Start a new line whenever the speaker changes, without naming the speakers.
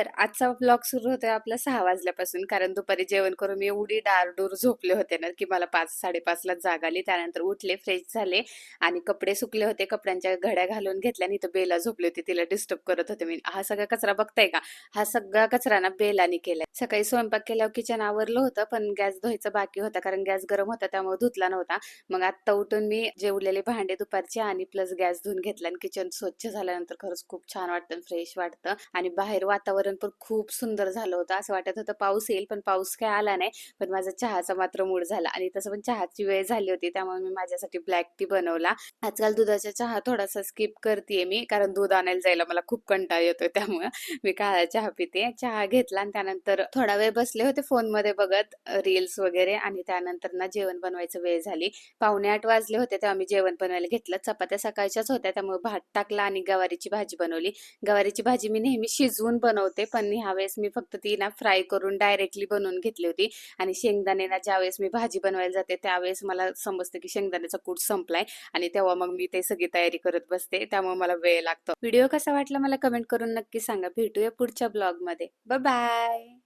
तर आजचा व्लॉग सुरू होतोय आपला 6 वाजल्यापासून. कारण दुपारी जेवण करून मी एवढी डारडूर झोपले होते ना, की मला 5-5:30 जाग आली. त्यानंतर उठले, फ्रेश झाले आणि कपडे सुकले होते. कपड्यांच्या घड्या घालून घेतल्या आणि इथं बेला झोपली होती. तिला डिस्टर्ब करत होते मी. हा सगळा कचरा बघताय का? हा सगळा कचरा ना बेलाने केलाय. सकाळी स्वयंपाक केल्यावर किचन आवरलं होतं, पण गॅस धुवायचा बाकी होता. कारण गॅस गरम होता त्यामुळे धुतला नव्हता. मग आत्ता उठून मी जेवलेले भांडे दुपारचे आणि प्लस गॅस धुवून घेतला आणि किचन स्वच्छ झाल्यानंतर खरंच खूप छान वाटतं, फ्रेश वाटतं. आणि बाहेर वातावरण पण खूप सुंदर झालं होतं. असं वाटत होतं पाऊस येईल, पण पाऊस काय आला नाही. पण माझा चहाचा मात्र मूड झाला आणि तसं पण चहाची वेळ झाली होती, त्यामुळे मी माझ्यासाठी ब्लॅक टी बनवला. आजकाल दुधाचा चहा थोडासा स्किप करतेय मी, कारण दूध आणायला जायला मला खूप कंटाळा येतोय. त्यामुळे मी काळा चहा पिते. चहा घेतला आणि त्यानंतर थोडा वेळ बसले होते फोनमध्ये बघत रील्स वगैरे आणि त्यानंतर ना जेवण बनवायचं वेळ झाली. 7:45 वाजले होते तेव्हा मी जेवण बनवायला घेतलं. चपात्या सकाळच्याच होत्या त्यामुळे भात टाकला आणि गवारीची भाजी बनवली. गवारीची भाजी मी नेहमी शिजवून बनवते, पण ह्यावेळेस मी फक्त ती ना फ्राय करून डायरेक्टली बनवून घेतली होती. आणि शेंगदाणे ना ज्यावेळेस मी भाजी बनवायला जाते त्यावेळेस मला समजतं की शेंगदाण्याचा कूट संपलाय आणि तेव्हा मग मी ते सगळी तयारी करत बसते. त्यामुळे मला वेळ लागतो. व्हिडिओ कसा वाटला मला कमेंट करून नक्की सांगा. भेटूया पुढच्या ब्लॉग मध्ये. Bye bye.